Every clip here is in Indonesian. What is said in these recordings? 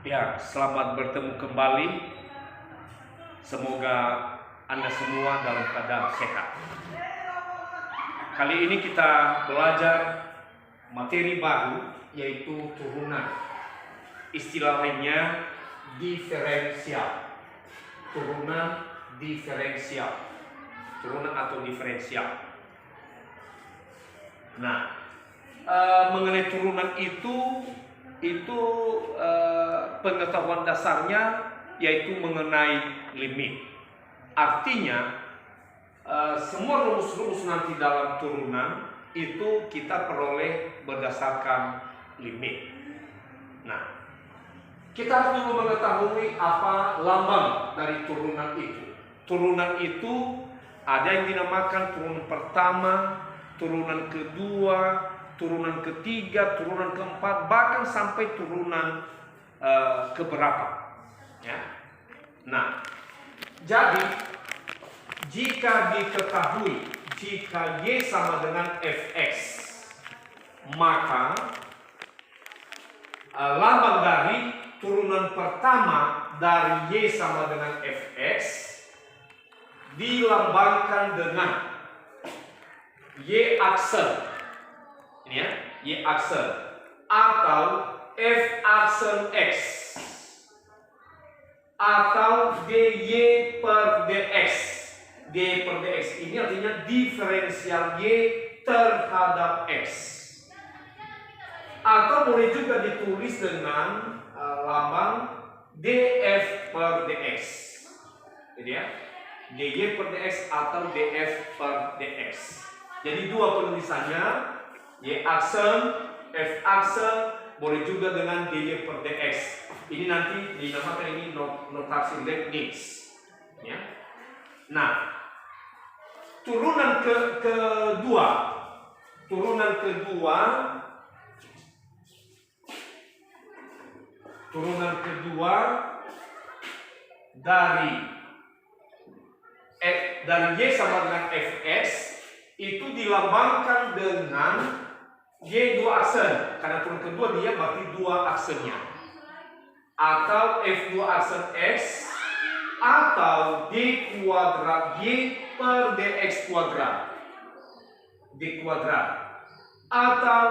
Ya, selamat bertemu kembali. Semoga Anda semua dalam keadaan sehat. Kali ini kita belajar materi baru, yaitu turunan. Istilah lainnya diferensial. Turunan diferensial. Turunan atau diferensial. Nah, mengenai turunan itu pengetahuan dasarnya yaitu mengenai limit. Artinya semua rumus-rumus nanti dalam turunan itu kita peroleh berdasarkan limit. Nah, kita harus dulu mengetahui apa lambang dari turunan itu. Turunan itu ada yang dinamakan turunan pertama, turunan kedua, turunan ketiga, turunan keempat, bahkan sampai turunan keberapa. Ya. Nah, jadi jika diketahui jika Y sama dengan Fx, maka lambang dari turunan pertama dari Y sama dengan Fx dilambangkan dengan Y aksen. Ini ya, Y aksen atau F aksen X atau dy per dx. Dy per dx ini artinya diferensial Y terhadap X. Atau boleh juga ditulis dengan lambang df per dx. Jadi ya, dy per dx atau df per dx. Jadi dua penulisannya, Y aksen, F aksen, boleh juga dengan dy per dx. Ini nanti dinamakan ini notasi Leibniz. Ya. Nah, turunan kedua dari Y sama dengan Fx itu dilambangkan dengan Y dua aksen, karena turunan kedua dia berarti dua aksennya, atau F dua aksen X atau D kuadrat Y per dx kuadrat, D kuadrat, atau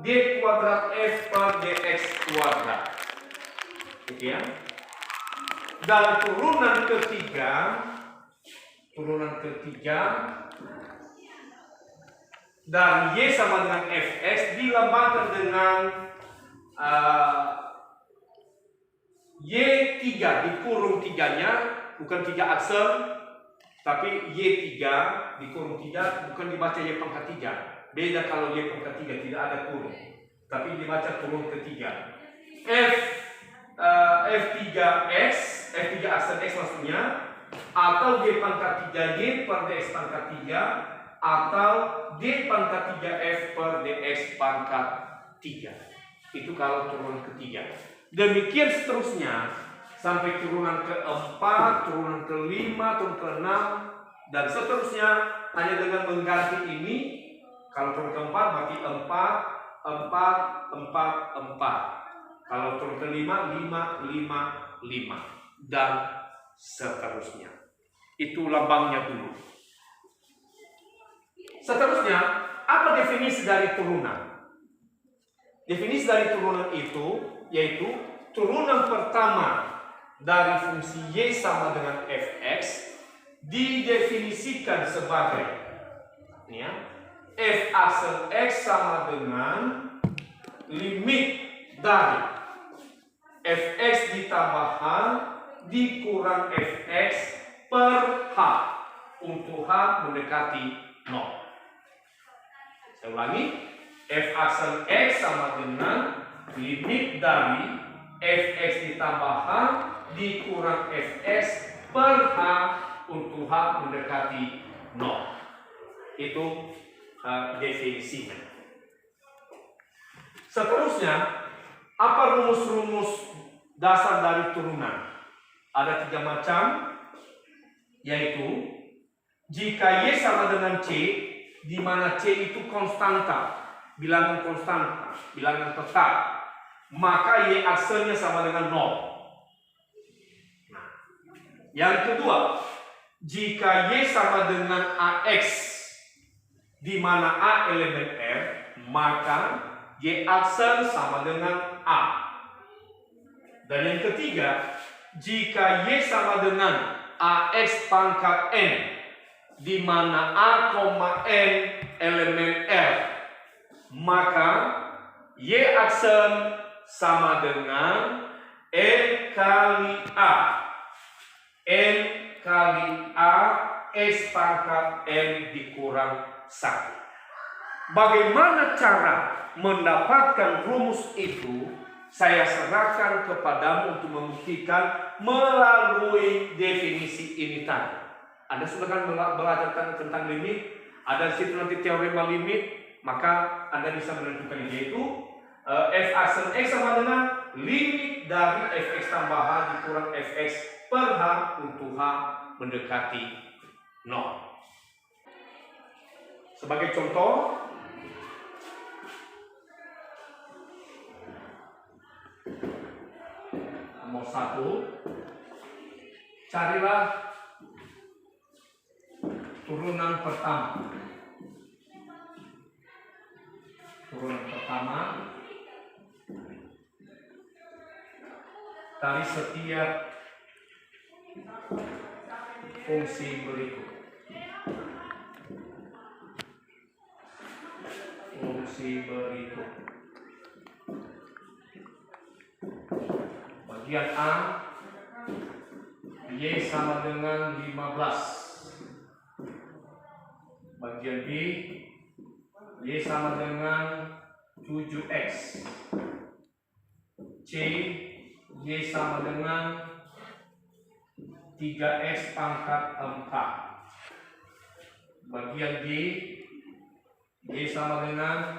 D kuadrat F per dx kuadrat. Gitu ya. Dan turunan ketiga dari Y sama dengan Fx dilambangkan dengan Y3 dikurung 3-nya, bukan 3 aksen, tapi Y3 dikurung 3, bukan dibaca Y pangkat 3. Beda kalau Y pangkat 3 tidak ada kurung, tapi dibaca kurung ketiga. F3x, F3 aksen X maksudnya, atau Y pangkat 3Y per dx pangkat 3, atau D pangkat 3F per dx pangkat 3. Itu kalau turunan ketiga. Demikian seterusnya sampai turunan keempat, turunan kelima, turunan keenam, dan seterusnya. Hanya dengan mengganti ini, kalau turunan keempat berarti 4, 4, 4, 4. Kalau turunan kelima 5, 5, 5, dan seterusnya. Itu lambangnya dulu. Seterusnya, apa definisi dari turunan? Definisi dari turunan itu yaitu turunan pertama dari fungsi Y sama dengan Fx didefinisikan sebagai ya, F aksen X sama dengan limit dari Fx ditambah H dikurang Fx per H untuk H mendekati 0. Saya ulangi, F aksen X sama dengan limit dari Fx ditambah H dikurang Fx per H untuk H mendekati 0. Itu definisinya. Seterusnya, apa rumus-rumus dasar dari turunan? Ada 3 macam, yaitu jika Y sama dengan C, di mana C itu konstanta, bilangan konstanta, bilangan tetap, maka Y aksennya sama dengan 0. Nah, yang kedua, jika Y sama dengan AX, di mana A elemen R, maka Y aksen sama dengan A. Dan yang ketiga, jika Y sama dengan AX pangkat N, di mana A, N elemen R, maka Y aksen sama dengan N kali A. N kali A X pangkat N dikurang 1. Bagaimana cara mendapatkan rumus itu? Saya serahkan kepadamu untuk membuktikan melalui definisi ini tadi. Anda sudah kan belajar tentang limit, ada di situ nanti teorema limit, maka Anda bisa menentukan yaitu f aksen x sama dengan limit dari fx tambah h dikurang fx per h untuk h mendekati 0. Sebagai contoh, nomor 1, carilah turunan pertama. Turunan pertama dari setiap fungsi berikut. Fungsi berikut. Bagian A, Y sama dengan 15. Bagian B, Y sama dengan 7x. C, Y sama dengan 3x pangkat 4. Bagian D, Y sama dengan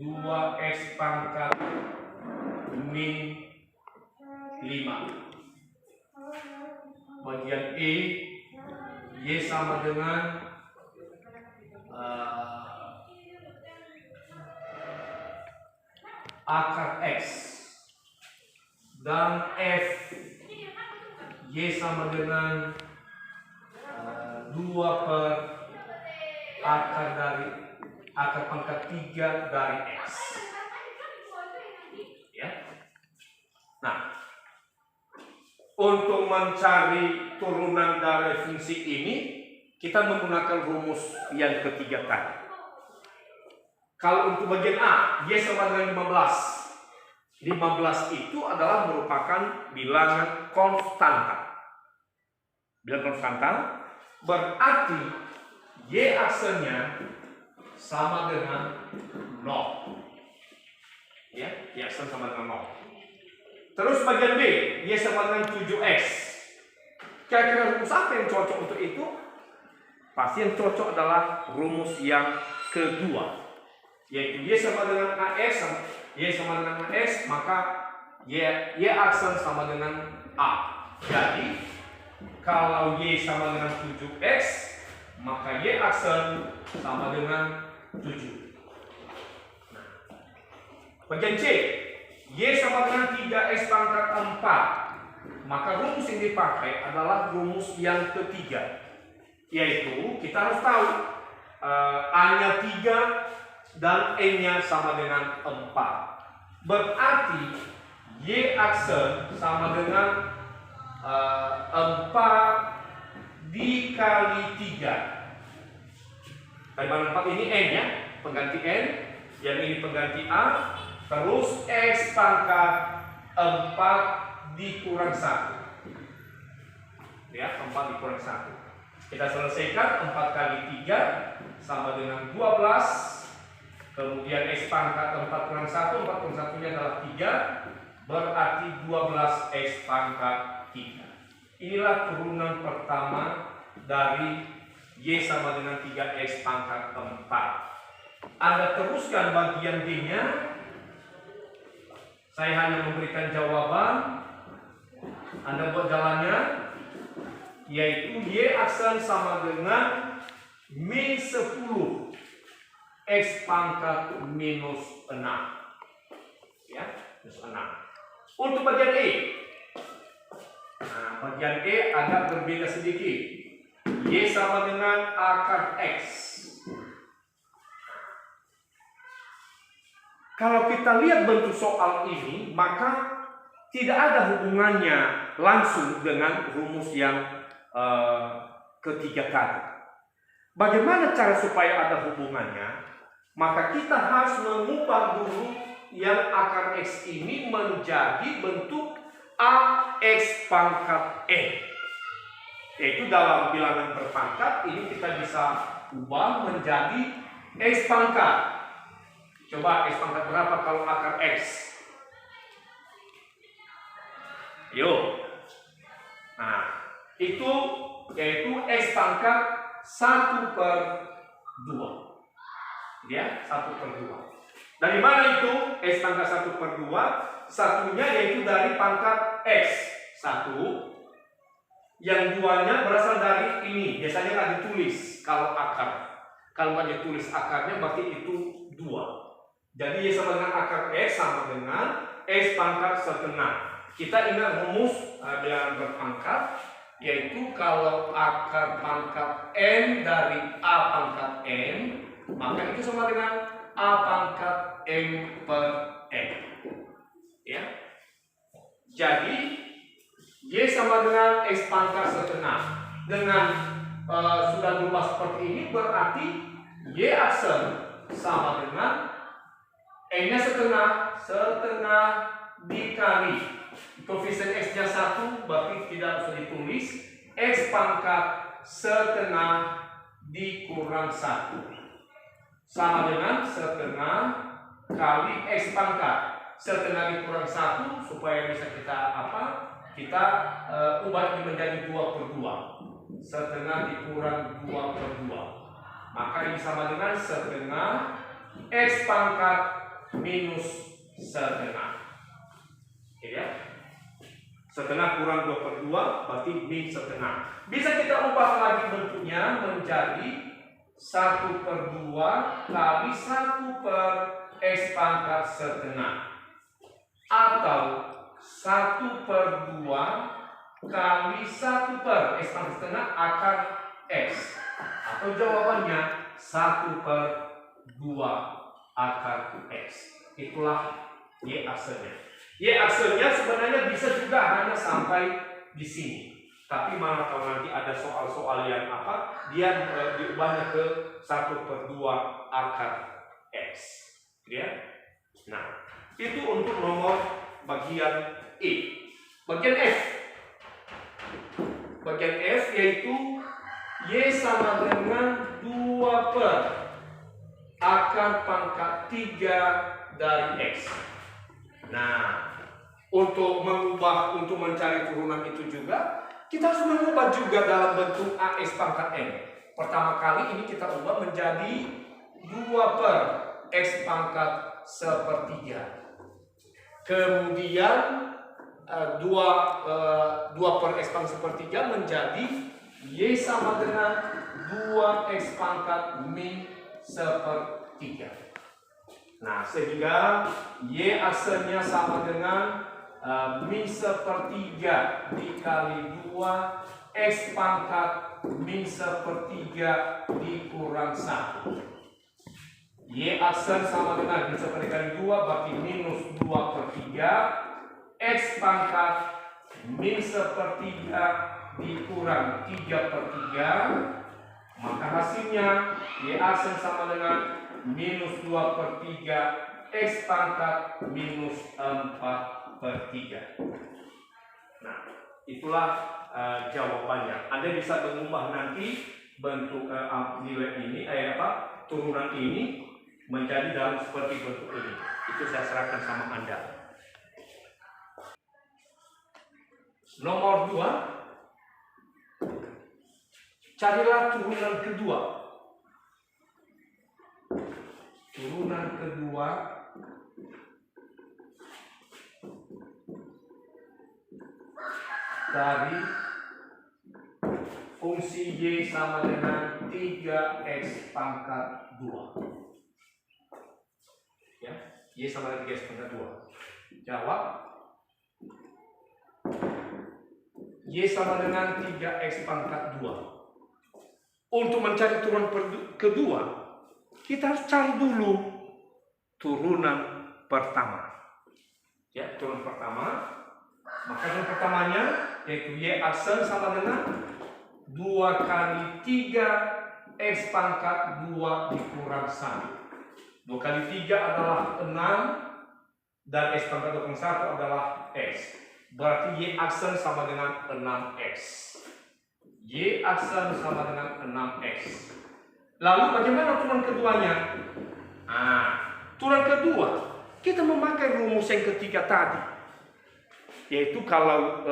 2x pangkat min 5. Bagian E, Y sama dengan akar X. Dan F, Y sama dengan 2 per akar pangkat 3 dari X. Ya. Nah, untuk mencari turunan dari fungsi ini, kita menggunakan rumus yang ketiga tadi. Kalau untuk bagian A, Y sama dengan 15. 15 itu adalah merupakan bilangan konstanta. Bilangan konstanta berarti Y aksennya sama dengan 0. Ya, Y aksen sama dengan 0. Terus bagian B, Y sama dengan 7x. Kira-kira rumus apa yang cocok untuk itu? Pasti yang cocok adalah rumus yang kedua, yaitu Y sama dengan AX, Y sama dengan AX, maka Y aksen sama dengan A. Jadi, kalau Y sama dengan 7x, maka Y aksen sama dengan 7. Bagian C, Y sama dengan 3x pangkat 4. Maka rumus yang dipakai adalah rumus yang ketiga, yaitu kita harus tahu A-nya 3 dan N-nya sama dengan 4. Berarti Y aksen sama dengan 4 dikali 3. Dari mana 4 ini N ya, pengganti N, yang ini pengganti A, terus X pangkat 4 dikurang 1. Ya, 4 dikurang 1. Kita selesaikan, 4 kali 3 sama dengan 12. Kemudian X pangkat 4 kurang 1, 4 kurang 1-nya adalah 3. Berarti 12X pangkat 3. Inilah turunan pertama dari Y sama dengan 3X pangkat 4. Anda teruskan bagian D-nya. Saya hanya memberikan jawaban. Anda buat jalannya, yaitu Y aksen sama dengan min 10 X pangkat minus 6. minus 6. Untuk bagian E. Nah, bagian E agak berbeda sedikit. Y sama dengan akar X. Kalau kita lihat bentuk soal ini, maka tidak ada hubungannya langsung dengan rumus yang ketiga tadi. Bagaimana cara supaya ada hubungannya? Maka kita harus mengubah dulu yang akar X ini menjadi bentuk AX pangkat N. Yaitu dalam bilangan berpangkat, ini kita bisa ubah menjadi X pangkat. Coba X pangkat berapa kalau akar X? Yuk. Nah, itu yaitu X pangkat 1/2. Ya, 1/2. Dari mana itu X pangkat 1/2? Satunya yaitu dari pangkat X 1. Yang duanya berasal dari ini. Biasanya nggak ditulis kalau akar. Kalau nggak ditulis akarnya berarti itu 2. Jadi Y sama dengan akar X sama dengan X pangkat 1/2. Kita ingat rumus bilangan berpangkat, yaitu kalau akar pangkat N dari A pangkat N, maka itu sama dengan A pangkat M per N. Ya. Jadi Y sama dengan X pangkat 1/2. Dengan sudah berubah seperti ini, berarti Y aksen sama dengan N-nya setengah dikali koefisien X-nya 1, berarti tidak usah ditulis. X pangkat 1/2 dikurang 1 sama dengan 1/2 kali X pangkat 1/2 dikurang 1, supaya bisa kita kita ubah ini menjadi 2/2. 1/2 dikurang 2/2, maka ini sama dengan 1/2 X pangkat minus 1/2. Ya, 1/2 kurang 2/2 berarti min 1/2. Bisa kita ubah lagi bentuknya menjadi 1/2 kali 1/X pangkat 1/2, atau 1/2 kali 1/X pangkat 1/2 akar X, atau jawabannya 1/2 akar X. Itulah Y aksennya. Y aksennya sebenarnya bisa juga hanya sampai di sini. Tapi mana tahu nanti ada soal-soal yang dia diubahnya ke 1/2 akar X. Ya. Nah, itu untuk nomor bagian E. Bagian F. Bagian F yaitu Y sama dengan 2/akar pangkat 3 dari X. Nah, untuk mencari turunan itu juga, kita harus mengubah juga dalam bentuk AX pangkat N. Pertama kali ini kita ubah menjadi 2/X pangkat 1/3. Kemudian 2/X pangkat 1/3 menjadi Y sama dengan 2X pangkat min 1/3. Nah, sehingga Y aksennya sama dengan min 1/3 dikali 2X pangkat min 1/3 dikurang 1. Y aksen sama dengan min 1/3 kali 2 berarti minus 2/3. X pangkat min 1/3 dikurang 3/3. Maka hasilnya Y aksen sama dengan minus 2/3 X pangkat minus 4/3. Nah, itulah jawabannya. Anda bisa mengubah nanti bentuk nilai ini, turunan ini menjadi dalam seperti bentuk ini. Itu saya serahkan sama Anda. Nomor 2, carilah turunan kedua. Turunan kedua dari fungsi Y sama dengan 3X pangkat 2. Ya, Y sama dengan 3X pangkat 2. Jawab. Y sama dengan 3x pangkat 2. Untuk mencari turunan kedua, kita harus cari dulu turunan pertama. Ya, turunan pertama. Maka turunan pertamanya yaitu Y aksen sama dengan 2 kali 3x pangkat 2 dikurang 1. 2 kali 3 adalah 6 dan x pangkat 2 kurang 1 adalah x. Berarti Y aksen sama dengan 6x. Y aksen sama dengan 6x. Lalu bagaimana turunan keduanya? Turunan kedua, kita memakai rumus yang ketiga tadi. Yaitu kalau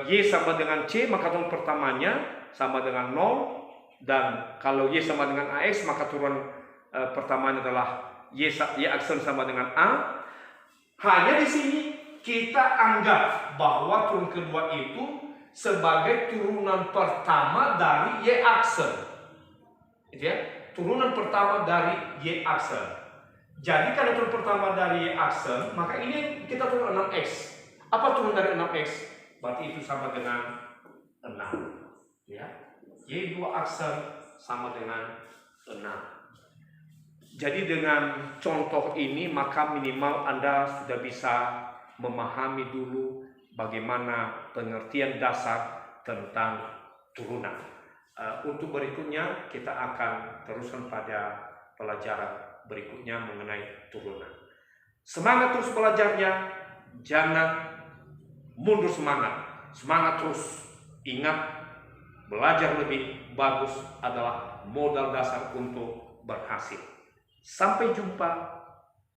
Y sama dengan C, maka turunan pertamanya sama dengan 0. Dan kalau Y sama dengan AX, maka turunan pertamanya adalah Y aksen sama dengan A. Hanya di sini kita anggap bahwa turunan kedua itu sebagai turunan pertama dari Y aksen. Gitu ya? Turunan pertama dari Y aksen. Jadi kalau turunan pertama dari Y aksen, maka ini kita turun 6x. Apa turunan dari 6x? Berarti itu sama dengan 6. Ya. Y2 aksen sama dengan 6. Jadi dengan contoh ini maka minimal Anda sudah bisa memahami dulu bagaimana pengertian dasar tentang turunan. Untuk berikutnya kita akan teruskan pada pelajaran berikutnya mengenai turunan. Semangat terus belajarnya, jangan mundur semangat. Semangat terus, ingat belajar lebih bagus adalah modal dasar untuk berhasil. Sampai jumpa